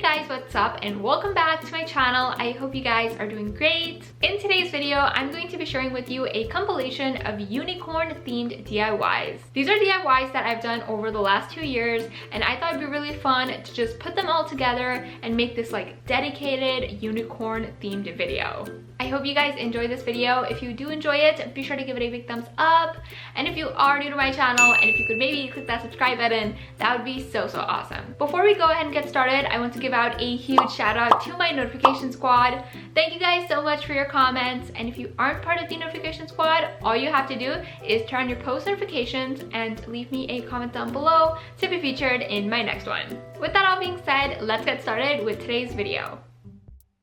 guys, what's up and welcome back to my channel. I hope you guys are doing great. In today's video, I'm going to be sharing with you a compilation of unicorn themed DIYs. These are DIYs that I've done over the last 2 years, and I thought it'd be really fun to just put them all together and make this like dedicated unicorn themed video. I hope you guys enjoy this video. If you do enjoy it, be sure to give it a big thumbs up. And if you are new to my channel, and if you could maybe click that subscribe button, that would be so awesome. Before we go ahead and get started, I want to give out a huge shout out to my notification squad. Thank you guys so much for your comments. And if you aren't part of the notification squad, all you have to do is turn on your post notifications and leave me a comment down below to be featured in my next one. With that all being said, let's get started with today's video.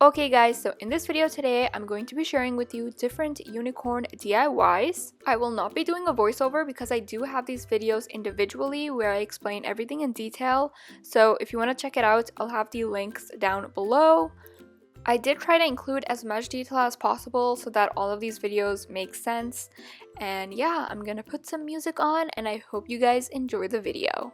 Okay guys, so in this video today, I'm going to be sharing with you different unicorn DIYs. I will not be doing a voiceover because I do have these videos individually where I explain everything in detail. So if you want to check it out, I'll have the links down below. I did try to include as much detail as possible so that all of these videos make sense. And yeah, I'm gonna put some music on and I hope you guys enjoy the video.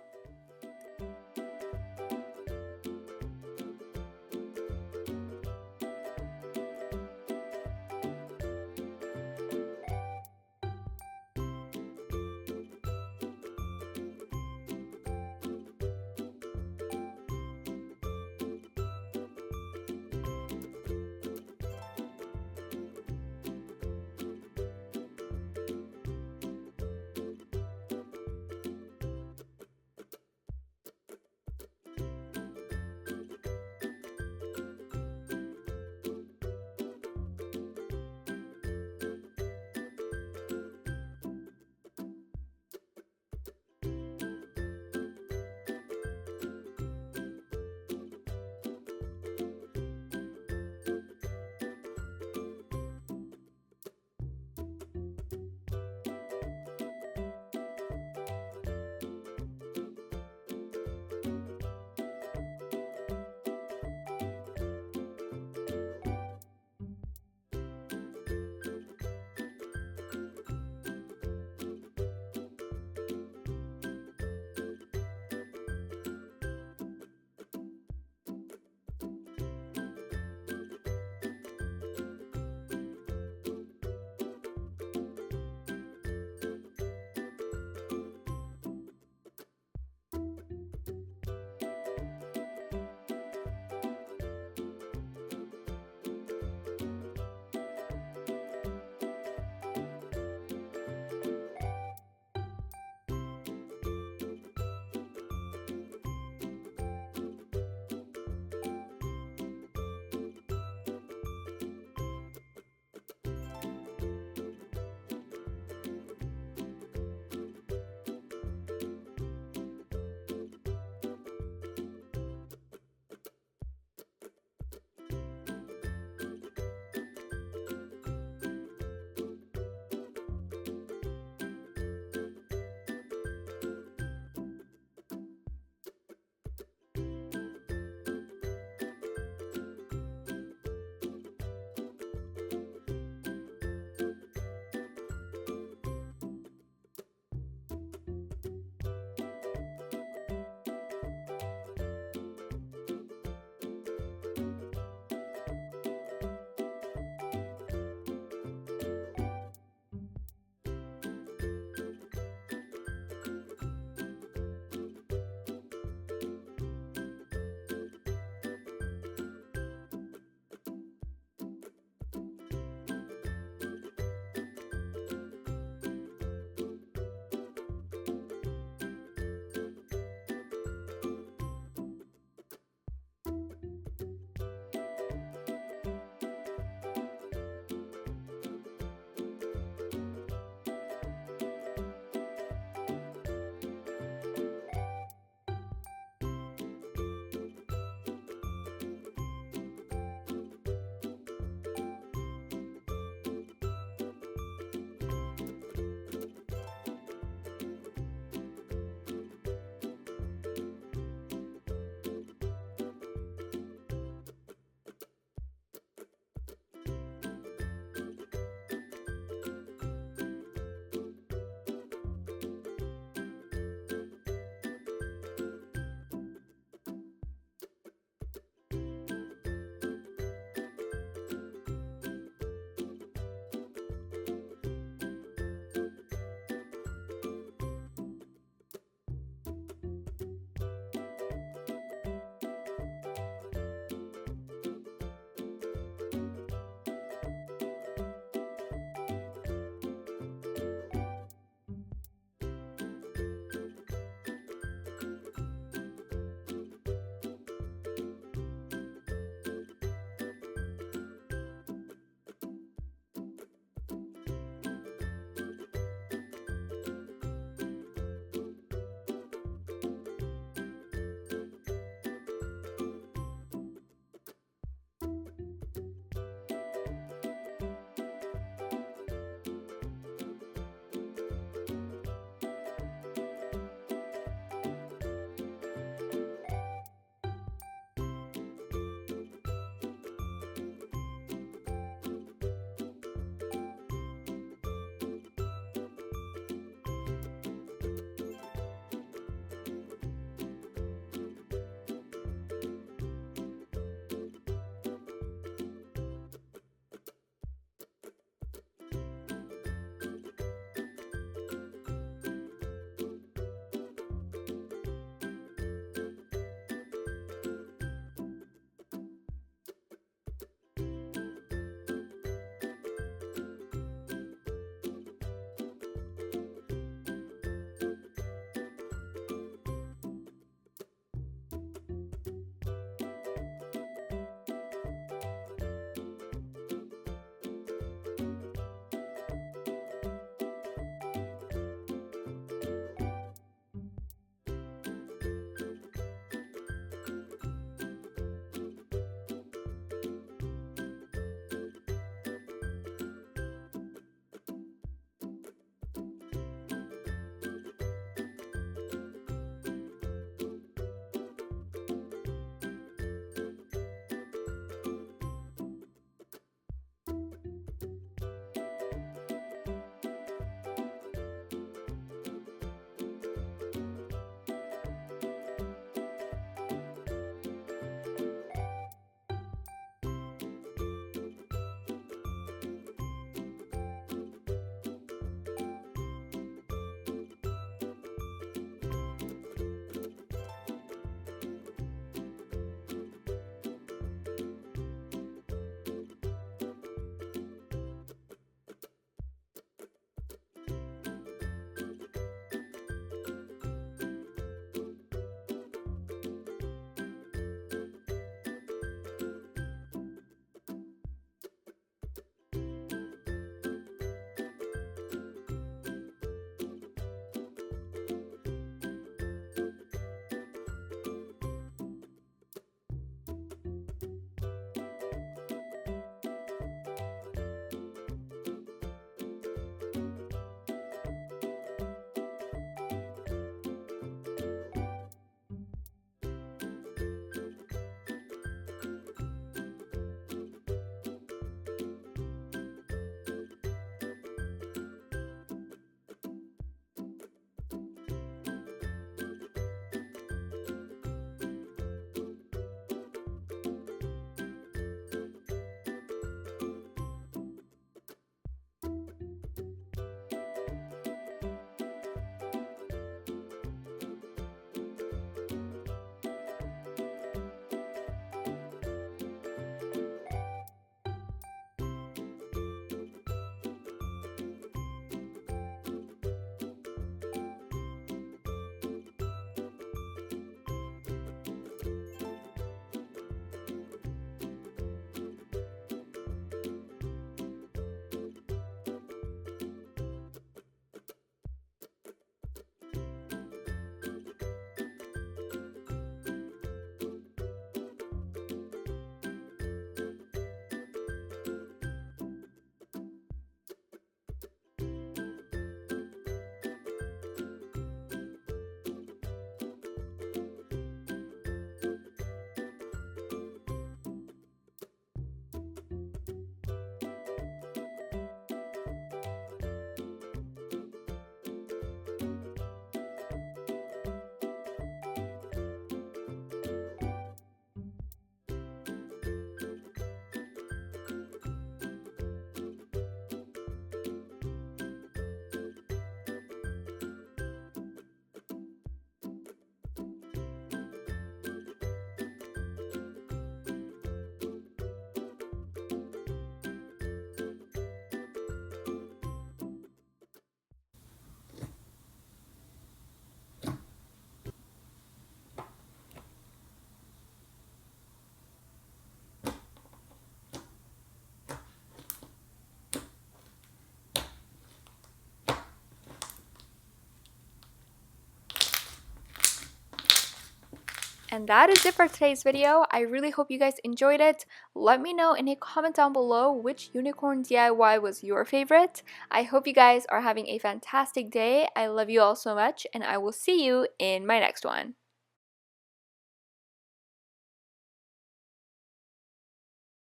And that is it for today's video. I really hope you guys enjoyed it. Let me know in a comment down below which unicorn DIY was your favorite. I hope you guys are having a fantastic day. I love you all so much, and I will see you in my next one.